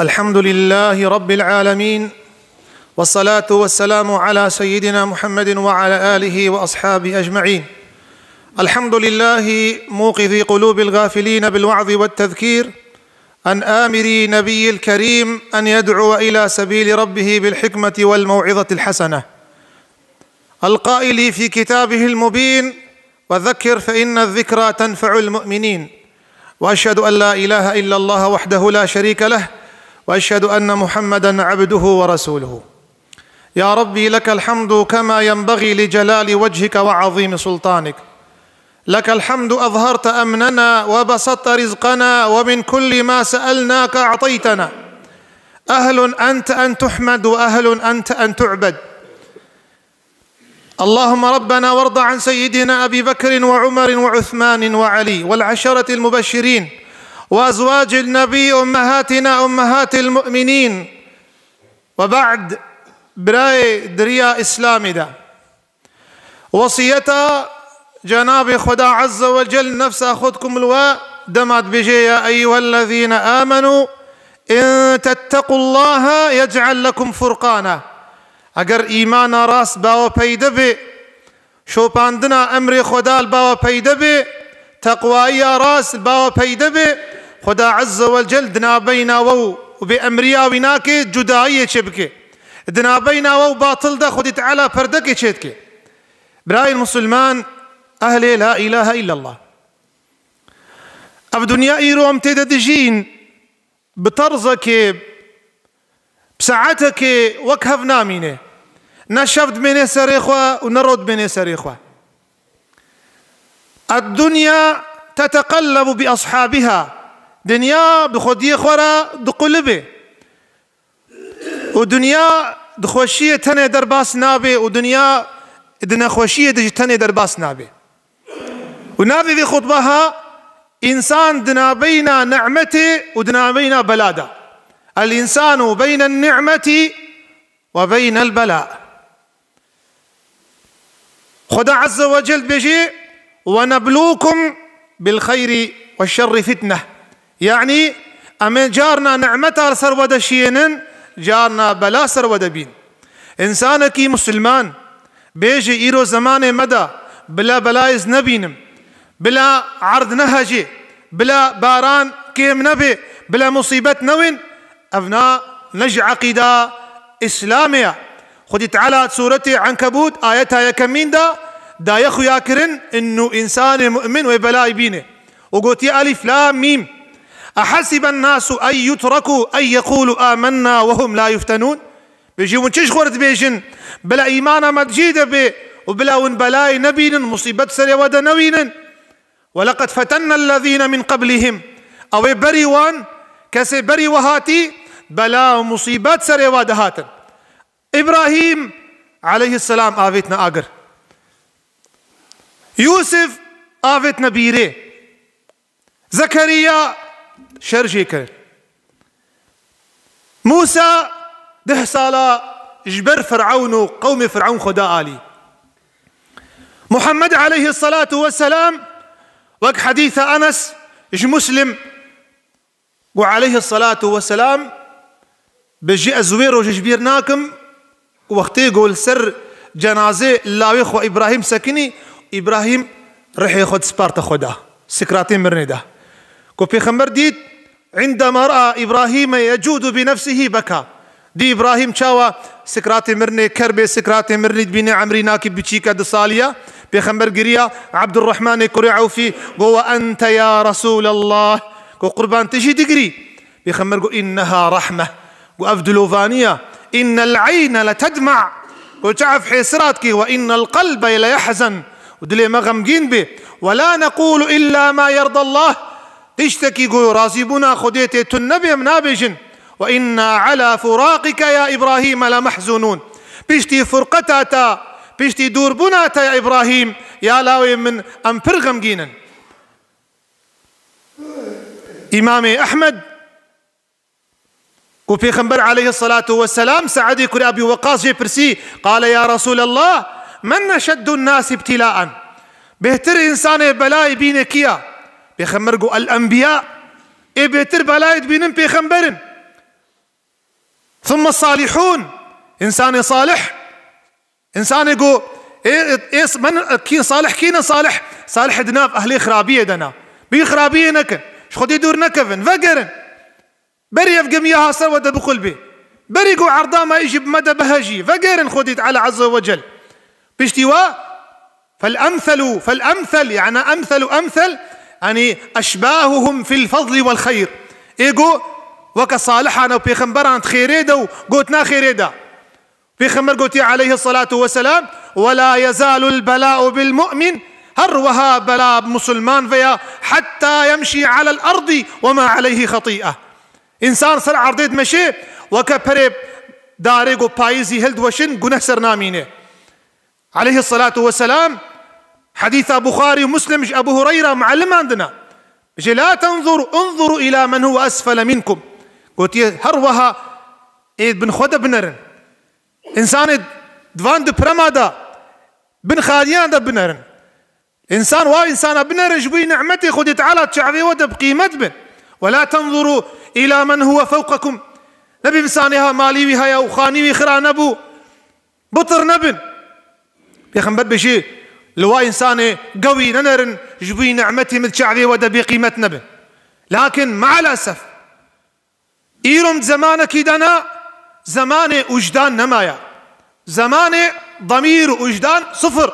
الحمد لله رب العالمين، والصلاة والسلام على سيدنا محمد وعلى آله وأصحابه أجمعين. الحمد لله موقظ قلوب الغافلين بالوعظ والتذكير، عن آمر نبي الكريم أن يدعو إلى سبيل ربه بالحكمة والموعظة الحسنة، القائل في كتابه المبين: وذكر فإن الذكرى تنفع المؤمنين. وأشهد أن لا إله إلا الله وحده لا شريك له، وأشهد أن محمدًا عبده ورسوله. يا ربي لك الحمد كما ينبغي لجلال وجهك وعظيم سلطانك. لك الحمد أظهرت أمننا وبسطت رزقنا، ومن كل ما سألناك أعطيتنا. أهل أنت أن تحمد، وأهل أنت أن تعبد. اللهم ربنا وارض عن سيدنا أبي بكر وعمر وعثمان وعلي والعشرة المبشرين وأزواج النبي أمهاتنا أمهات المؤمنين. وبعد، برای دریا اسلامی دا وصیتا جناب خدا عز وجل نفس خودكم الوا دمات بجي: يا أيها الذين آمنوا إن تتقوا الله يجعل لكم فرقانا. اگر ایمان راست باو پیدا بی، شوپاندنا امر خدا باو پیدا بی، تقوایی راست باو پیدا بی، خدا عز وجل دنا بینا و بأمریا وناك جدائیه چبکه، دنا بینا و باطل دا خود تعالى پردك چیدکه. برای المسلمان أهل لا إله إلا الله، أف دنيا إيرو أمتدى دجين بطرزك بساعتك وكهف نامينه، نشفت من سريخوة ونرد من سريخوة. الدنيا تتقلب بأصحابها، دنيا بخدي خورا دقلبه، ودنيا دخوشية تنه درباس نابه، ودنيا دنا خوشية دج تنه درباس نابه. ونابه في خطبها: إنسان دنا بين نعمته ودنا بين بلاده. الإنسان بين النعمة وبين البلاء. خدا عز وجل بيجي: ونبلوكم بالخير والشر فتنة. يعني أما جارنا نعمة سرود شيئا، جارنا بلا سرود بين. إنسانك مسلمان بيجي إيرو زمان مدى بلا بلايز نبينم، بلا عرض نهجي، بلا باران كيم نبي، بلا مصيبة نوين. أبناء نج عقيدة إسلامية. خدي تعالى سورة عنكبوت آياتها يكمين دا يخو ياكرن إنه إنسان مؤمن وبلاء بينه. وقلت يا ألف لام ميم: أحسب الناس أن يتركوا أن يقولوا آمنا وهم لا يفتنون. بيجيون تشش خورت بيجن بلا إيمان متجيدة بي، وبلا ون بلاء نبين مصيبة سري ودا نوين. ولقد فتنا الذين من قبلهم، أو بري وان كسي بري وهاتي بلا مصيبات سري ودا هاتن. إبراهيم عليه السلام آفتنا آقر، يوسف آفتنا بيري، زكريا شرجي كر، موسى 10 سالة جبر فرعون وقوم فرعون خدا آلي. محمد عليه الصلاة والسلام وك حديث أنس إج مسلم وعليه الصلاة والسلام بجي أزوير وجبيرناكم وقتي يقول سر جنازة الله إخوة إبراهيم سكني. إبراهيم رح ياخد سبارتا خدا سكراتين مرنده. كو بيخمر ديد عندما رأى إبراهيم يجود بنفسه بكى. دي إبراهيم شاوى سكراتي مرني كربي سكراتي مرني بيني عمري ناكب بتشيكا دصاليا. بيخمر قريا عبد الرحمن كريعو في قوة: أنت يا رسول الله. قو قربان تجي تقري. بيخمر قو: إنها رحمة. قو أفدلوفانية: إن العين لتدمع. قو تعرف حسراتك: وإن القلب ليحزن. ودلي مغمقين به. ولا نقول إلا ما يرضى الله. تشتكي قو رازبنا خديتي تنبي منابجن. وإنا على فراقك يا إبراهيم لمحزونون. بيشتي فرقتاتا بيشتي دور بناتا يا إبراهيم يا لاوي من أمبرغم جينا. إمامي أحمد وبيغمبر عليه الصلاة والسلام سعدي كري أبي وقاص جي برسي قال: يا رسول الله من أشد الناس ابتلاء؟ بهتر إنسان بلاي بينك يا بيغمر الأنبياء. بهتر بلاي بينن بيغمبرن. ثم الصالحون، إنسان صالح، إنسان يقول من كين صالح، كين صالح، صالح دناف أهلي خرابية دنا بي خرابية نكن شخدي دور نكفن فقرن بري يفقم ياها سر ودا بقلبي بري قو عرضا ما يجي بمدى بهجي فقرن خديت على عز وجل باشتواء. فالأمثل يعني أمثل يعني أشباههم في الفضل والخير. إيقو وكا صالحانا وبيخمبران خيريدا وقوتنا خيريدا بيخمبر قوتي عليه الصلاة والسلام ولا يزال البلاء بالمؤمن هروها بلاء مسلمان فيا حتى يمشي على الأرض وما عليه خطيئة. إنسان سر عرضيد مشي وكا بريب داريقو بايزي هلد وشن قنه سرنامينه عليه الصلاة والسلام. حديث بخاري ومسلم أبو هريرة معلم عندنا لا انظروا إلى من هو أسفل منكم. قلت هروها بن خود بنرن إنسان دوان دو برمادا بن خاليان دا بنرن إنسان إنسان بنرن جبوي نعمتي خد تعالى تشعبي ودا بقيمة بن. ولا تنظروا إلى من هو فوقكم نبي بسانها مالي وهايا وخاني وخرا نبو بطر نبن بيخنبت بشي لو إنسان قوي ننرن جبوي نعمتي متشعبي ودا بقيمة نبن. لكن مع الأسف إيرم زمانك دنا زمان وجدان نمايا زمان ضمير وجدان صفر.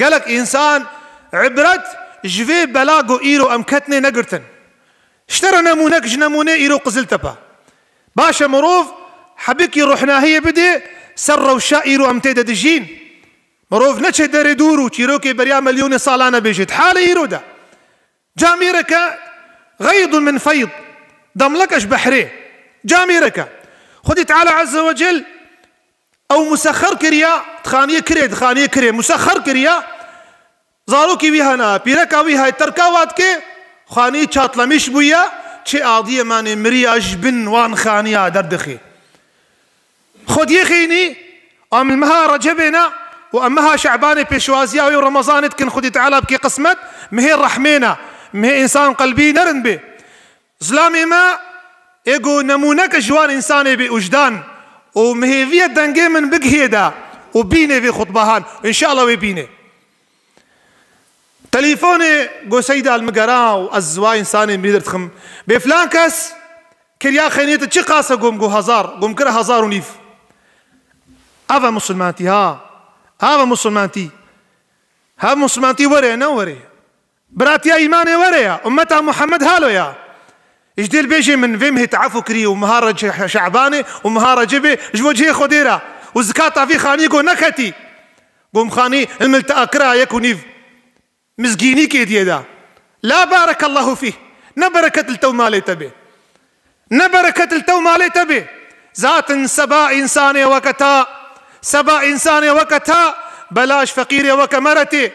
قالك إنسان عبرت جفي بلاغو إيرو أمكتني نقرتن اشترى نمونك جنموني إيرو قزلتبا باشا مروف حبيك يروحنا هي بدي سر وشا إيرو أمتيدا دجين مروف نتشه داري دورو تيروكي بريا مليون صالانة بيجيت حالي إيرو دا جاميرك غيض من فيض ضملكش بحري جاميرك خدي تعالى عز وجل أو مسخر كريا تخانية كري مسخر كريا زاروكي بيهانا بيركا بيها تركاوات كي خاني تشاطلميش بويا تشي آضية ماني مريا جبن وان خانيا دردخي خد يخيني أم المها رجبنا وأمها شعباني بيشوازيا ورمضان كن خدي تعالى بكي قسمت مهي رحمينا مهي إنسان قلبي نرن به ظلامي ما إيقو نمونك جوان إنساني بوجدان ومهي فيا دنجي من بقهيدا وبيني في خطبهان إن شاء الله ويبيني تليفوني قو سيدة المقرا وأزوا إنساني بيدرت خم بفلان كاس كريا خينيت تشي قاسة قو هزار قوم كره هزار ونيف هذا مسلمانتي هذا مسلمانتي وري نوري براتيا إيماني وريا أمتها محمد هالو يا إجديل بيجي من فيمه تعفو كري ومهارة شعباني ومهارة جبي جوجهي خديرة وزكاة في خانيكو نكتي قوم خاني الملتقى كرا يكونيف مزقيني كيدي دا لا بارك الله فيه نبركة التو مالي تبي نبركة التو مالي تبي ذات سبا إنساني وكتا بلاش فقيري وكمرتي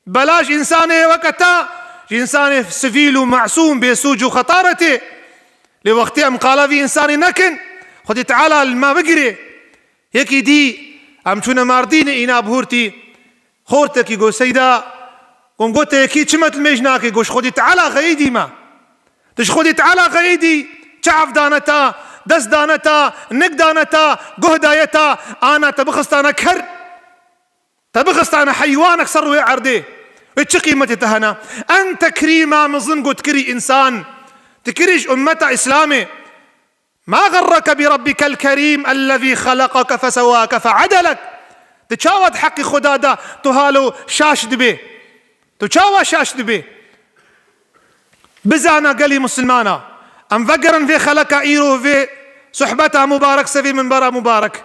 بلاش إنساني وكتا إنسان سفيل ومعصوم بيسوج وخطارته لوقتي أم قال في إنسان نكن خدي تعالى الما بقري يكي دي أم شونا ماردين إنا بهورتي خورتك يقول سيدا قم قلت يكي تشمت المجناك يقول خدي تعالى غيدي ما تش خدي تعالى غيدي تعف دانتا دس دانتا نك دانتا قهدايتا أنا تبخستانا كر تبخستانا حيوانك صروا عردي اتش قيمتي تهنا أنت كريمة مظن قد تكري إنسان تكريش أمة إسلامي ما غرك بربك الكريم الذي خلقك فسواك فعدلك تشاود حقي خدادا تهالو شاشد به تشاوى شاشد به بزانا قلي مسلمانا أم فقرا في خلق إيرو في صحبتها مبارك سفي من برا مبارك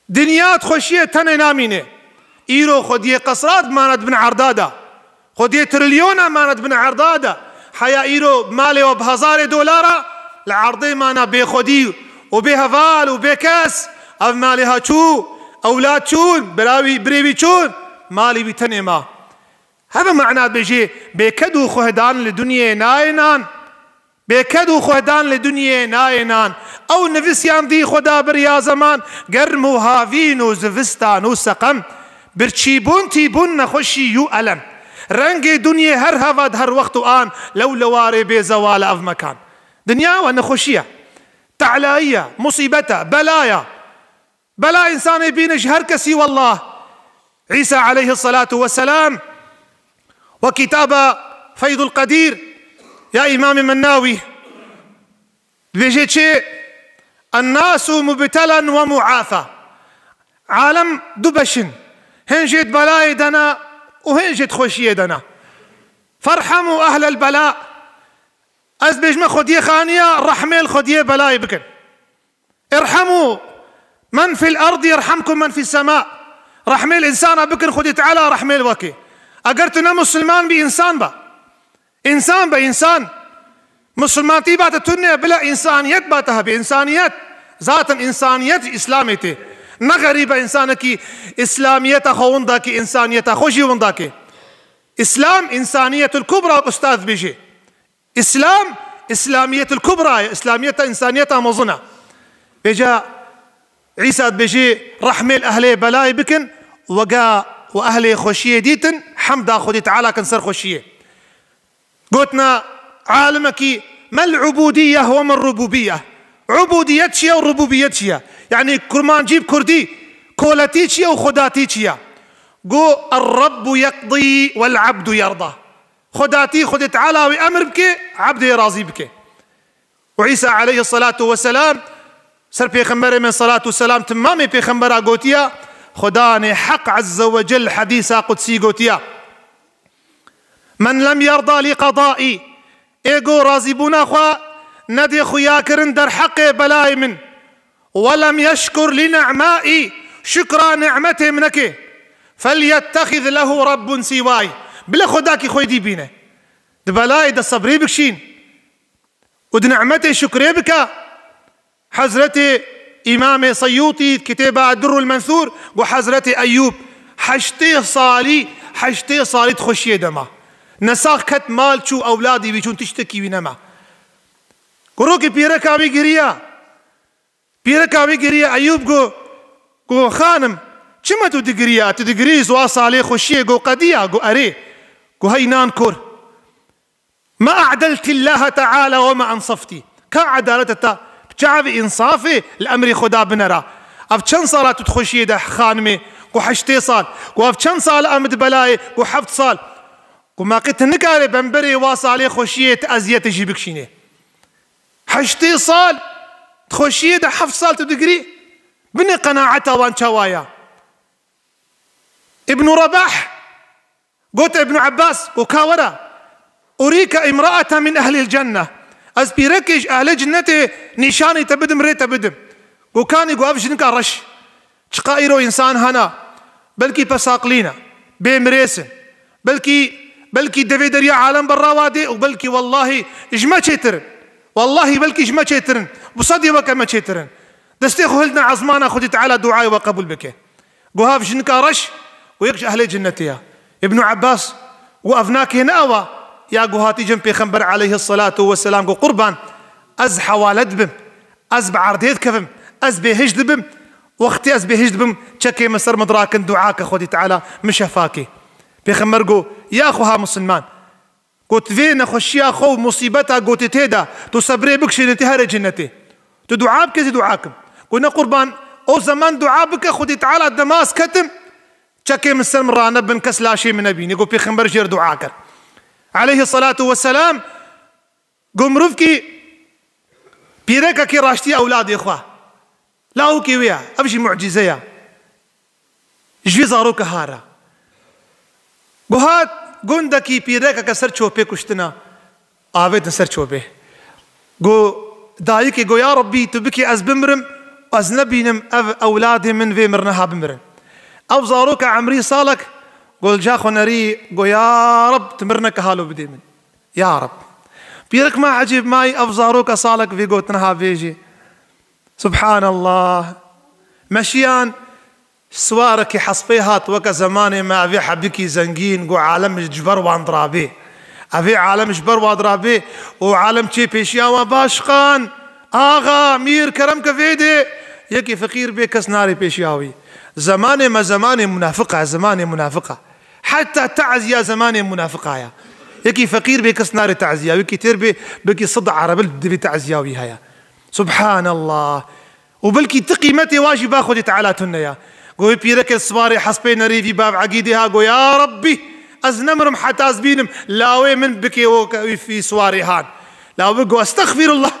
دنيات خشية تنينامينه إيرو خديه قصرات ماند بن عردادة خديه تريليون ماند بن عردادة حيا إيرو مالي وبهزار دولار العرضي مانا بخدي وبهفال وبكاس أو مالها شو أولاد شون براوي بريبي شون مالي بتنما هذا معناه بيجي بكدو خهدان لدنيا ناينان بكدو خهدان لدنيا ناينان أو نفسيان دي خدا بريا زمان قرمو هافينو زفستانو سقم برچيبون تيبون نخوشي يو ألم رنگ دنيا هر هفاد هر وقت آن لو لواري بزوال أف مكان دنيا ونخوشية تعلائية مصيبته بلايا بلا إنسان بينش هركسي والله. عيسى عليه الصلاة والسلام وكتاب فيض القدير يا إمام مناوي بيجي شيء الناس مبتلا ومعافى، عالم دبشن هنجد بلاي دنا وهنجد خوشية دنا، فارحموا أهل البلاء. أز بيجمع خديه خانية رحمة الخديه بلاي بكن، ارحموا من في الأرض يرحمكم من في السماء. رحمة الإنسان بكن خدي تعالى رحمة الوكي. أقرتنا مسلمان بإنسان با إنسان بإنسان مسلمان تيبات التنية بلا إنسانيت باتها بإنسانيت ذات إنسانيت إسلاميتي نغريبة إنسانك إسلامية خوندك إنسانية خوشي وندك. إسلام إنسانية الكبرى أستاذ بيجي إسلام إسلامية الكبرى إسلامية إنسانية مظنة. بيجا عيسى بيجي رحمة الأهلي بلاي بكن وقا وأهلي خوشية ديتن حمدا خدي تعالى كنسر خوشية. قلتنا عالمك ما العبودية وما الربوبية؟ عبوديتشيا وربوبيتشيا يعني كرمان جيب كردي كولاتيتشيا وخداتيتشيا. قو الرب يقضي والعبد يرضى. خداتي خدي تعالى وأمر بك عبدي راضي بك. وعيسى عليه الصلاة والسلام سر بيخمبر من صلاة والسلام تمامي بيخمبر قوتيا خداني حق عز وجل حديثا قدسي قوتيا من لم يرضى لقضائي ايقو راضيبونا خوا ندي خويا كرن در حق بلاي من ولم يشكر لنعمائي شكرا نعمته منك فليتخذ له رب سواي. بلا خداكي خوي دي بينا دبلاي دا صبري بكشين ود نعمته شكري بك. حضرتي إمام سيوطي كتابة الدر المنثور وحضرتي أيوب حشتي صالي تخشي دما نساخ كت مال شو أولادي بيشون تشتكي بينما كروكي بيركا بيجريا أيوب جو خانم شما تدقريا زوا صالي خشي جو قديا جو أري جو هينان كور ما أعدلت الله تعالى وما أنصفتي كعدالة بتعرفي إنصافي الأمر خدا بنرا أفشان صارت تخشي ده خانمي جو حشتي صال جو أفشان صال أمد بلاي جو حفت صال جو ما قلت نكاري بنبري واصالي خشية أزية تجيبك شيني حشتي صال تخشي ده حفت صال تدقري بني قناعته وان شوايا. ابن رباح قلت ابن عباس وكاورا أريك امرأة من أهل الجنة أسبيركش أهل جنتي نشاني تبدم ري تبدم وكان يقول أفجنك رش شقائرو إنسان هنا بلكي بساقلينا بمريسن بلكي دفي دريا عالم براوادي وبلكي والله إجما شيترن والله بلكي إجما شيترن بصدي وكما شيترن دستيخو هلنا عظمانا خدي تعالى دعاء وقبول بك قوها أفجنك رش ويقش أهل جنتي. ابن عباس وأفناك هنا يا قهاتي جنبي خنبر عليه الصلاة والسلام قربان أز حوالد بم أز بعرديد كفم أز بهجد بم وقتي أز بهجد بم شكي مسر مدراكن دعاك خدي تعالى مشفاكي بيخمر يا أخوها مسلمان قلت فينا خشيا خو مصيبتها قلت تيدا تصبري بك شي نتهار جنتي تدعاء بك زي دعاكم قلنا قربان أو زمان دعاء بك خدي تعالى دماس كتم شكي مسر مرانا بن كسلا شي من نبيني قلت بيخمر جير دعاك عليه الصلاة والسلام قم رفكي بيريكا كي راشتي أولادي إخوة لا هو كيويا أبشي معجزية جوي زاروك هارا قهات قندكي بيريكا كسر شوبي كشتنا آبيت نسر شوبي قو دايكي قو يا ربي تبكي أز بمرم أز نبينم أولادي من في مرنها بمرم أو زاروك عمري صالك قول جاخو نري قول يا رب تمرنا كهالو بدي من يا رب بيرك ما عجيب ماي أفزاروك صالك في قوتنها فيجي سبحان الله مشيان سوارك حصبيهات وكا زماني ما في حبكي زنقين قو عالم جبر واندرابي أفي عالم جبر واندرابي وعالم شي بيشيا وباشقان آغا مير كرمك فيدي يكي فقير بيكس ناري بيشياوي زماني ما زماني منافقة زماني منافقة حتى تعزية زماني منافقة يا يكي فقير بكس نار تعزية ويكي تربي بكي صدع عربل بدي تعزية وياها سبحان الله. وبلكي تقيمتي واجبة خدي تعالى تنيا قوي بيرك الصباري حسبين ريفي باب عقيدها قو يا ربي أزنمرم حتى أزبينم لاوي من بكي وكوي في سواري هان لا بقوا استغفر الله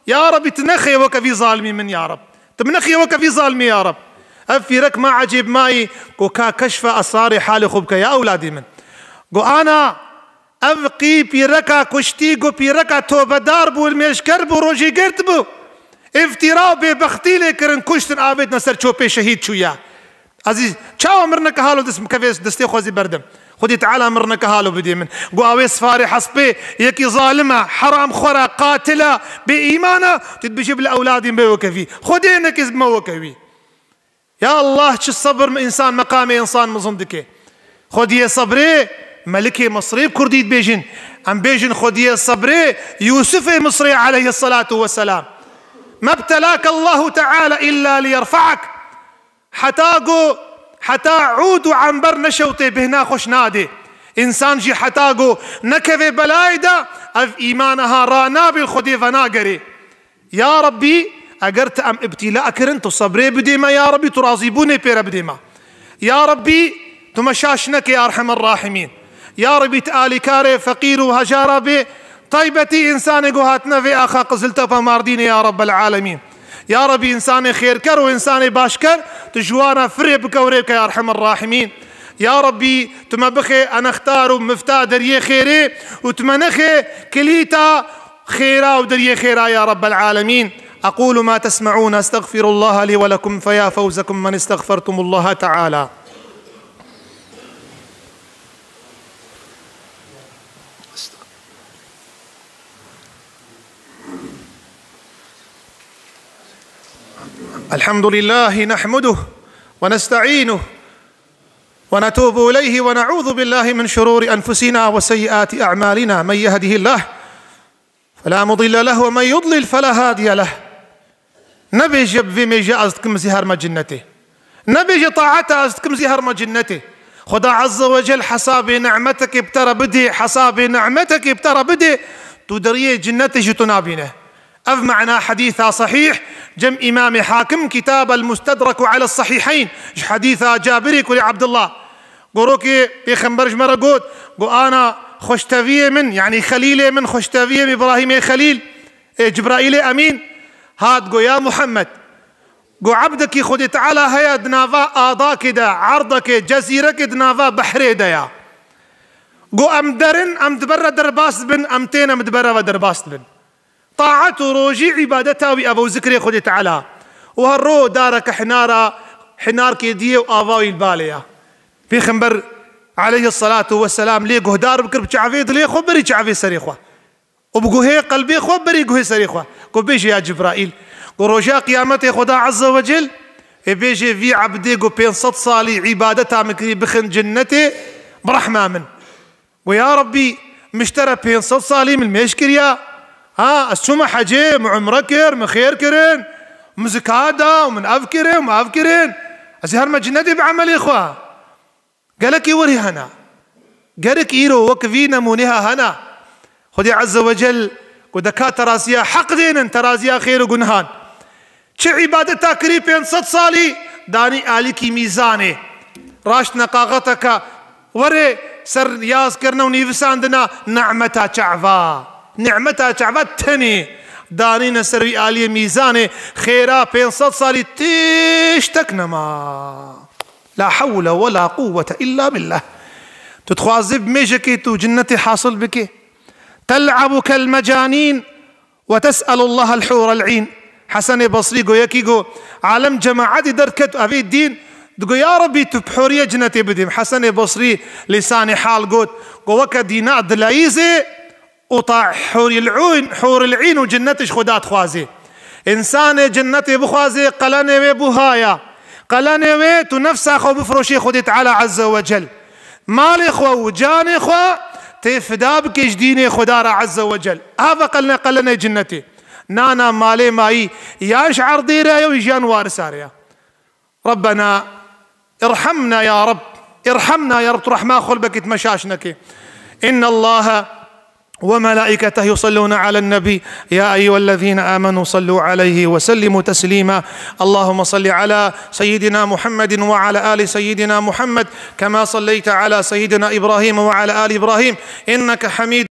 يا ربي تنخي وكفي ظالمي من يا رب تمنخي وكفي ظالمي يا رب أفيرك ما عجيب ماي كوكا كشف أسرار حالي خبك يا أولادي من قو أنا أبقي بيركا كشتي قو بيركا توبة داربو المشكر بو روجي قرتبو افتراء ببختي لكرن كشتن آبيت نسر چوبي شهيد شويا عزيز چاو مرنك هالو دس مكفيس دستي خوزي بردم خدي تعالى مرنك هالو بدي من قواوي صفاري حسبي يكي ظالمة حرام خورا قاتلة بإيمانة تتبجيب الأولاد بوكفي خدي انك بموكفي يا الله شو الصبر من إنسان مقامي إنسان مصندكي خدي صبري ملكي مصري بكردي بيجن أم بيجن خدي صبري يوسف مصري عليه الصلاة والسلام ما ابتلاك الله تعالى إلا ليرفعك حتى عودوا عن بر نشوتي بهنا خوش نادي إنسان جي حتاقو نكذي بلايدا أف إيمانها رانا بالخدي فناقري يا ربي أقرت أم ابتلاء كرنتو صبري بديما يا ربي ترازيبوني بيرا بديما يا ربي تمشاشنك يا أرحم الراحمين يا ربي تآلي كاري فقير وهجارة بي طيبتي إنسان قهاتنا في آخا قزلت فمارديني يا رب العالمين يا ربي إنسان خير كر وإنسان باشكر تجوانا فري بكوريك يا أرحم الراحمين يا ربي تمبخي أنا اختار مفتاح دريه خيري وتمنخي كليتا خيرا ودريه خيرا يا رب العالمين أقول ما تسمعون أستغفر الله لي ولكم فيا فوزكم من استغفرتم الله تعالى. الحمد لله نحمده ونستعينه ونتوب إليه ونعوذ بالله من شرور أنفسنا وسيئات أعمالنا من يهده الله فلا مضل له ومن يضلل فلا هادي له نبي جب في ميجا أزدكم زهر مجنته نبي طاعته أزدكم زهر مجنته خدا عز وجل حساب نعمتك ابترى بدي حساب نعمتك ابترى بدي تدري جنته تنابينه أف معنا حديثا صحيح جم إمام حاكم كتاب المستدرك على الصحيحين حديثا جابري كل عبد الله قروكي بيخنبرج مرة قود قو أنا خشتفية من يعني خليلي من خشتفية إبراهيم خليل جبرائيل أمين هاد قو يا محمد قو عبدك خدي تعالى هيا دنافا آضاك دا عرضك جزيرك دنافا بحري ديا قو أم درن أم دبرة درباس بن أم تين أم دبرة ودرباس بن طاعته روجي عبادتها وأبو ذكري خدي تعالى وهالرو دارك حنار كيديه وآفاوي البالية في خنبر عليه الصلاة والسلام ليه قه دار بكر بشعفيد ليه خبري شعفي سريخوة وبقو هي قلبي خبري قه سريخوة قو بيجي يا جبرائيل قو رجاء قيامته خدا عز وجل بيجي في عبدي قو بين صد صالي عبادتها مكري بخن جنته برحمة من ويا ربي مشترى بين صد صالي من مشكريا السمح حجي معمركر مخير كرن مزكادا ومن أفكرين وما أفكرين أزهر ما جنتي بعمل إخوة قالك يوري هنا قالك إيرو وكفينا مونها هنا خدي عز وجل ودكات ترازيا حق دين ترازيا خير وقنهان شي عبادتها كريبين صد صالي داني آليكي ميزاني راش نقاغتك وري سر ياز كرنا ونيفساندنا نعمتا شعفا نعمتا شعفا تني داني نسروي آلية ميزاني خيرا بين صد صالي تشتكنما لا حول ولا قوة إلا بالله تتخوازب ميجكي تو جنتي حاصل بك تلعب كالمجانين وتسأل الله الحور العين حسن بصري قو يكي عالم جماعات دركت أبي الدين تقول يا ربي تبحورية جنتي بديم حسن بصري لساني حال قوت وك دينار دلايزي وطاع حور العين وجنتش خدات خوازي إنسان جنتي بخوازي قلاني بوهايا قلاني ويت ونفسه خو بفروشي خدي تعالى عز وجل مالي خو وجاني خو تفدا بك جديني خدارة عز وجل هذا قلنا جنتي نانا مالي ماي يشعر ديرا ويجان وارساريا ربنا ارحمنا يا رب ارحمنا يا رب رحمة خلبك تمشاشنك إن الله وملائكته يصلون على النبي يا أيها الذين آمنوا صلوا عليه وسلموا تسليما. اللهم صل على سيدنا محمد وعلى آل سيدنا محمد كما صليت على سيدنا إبراهيم وعلى آل إبراهيم إنك حميد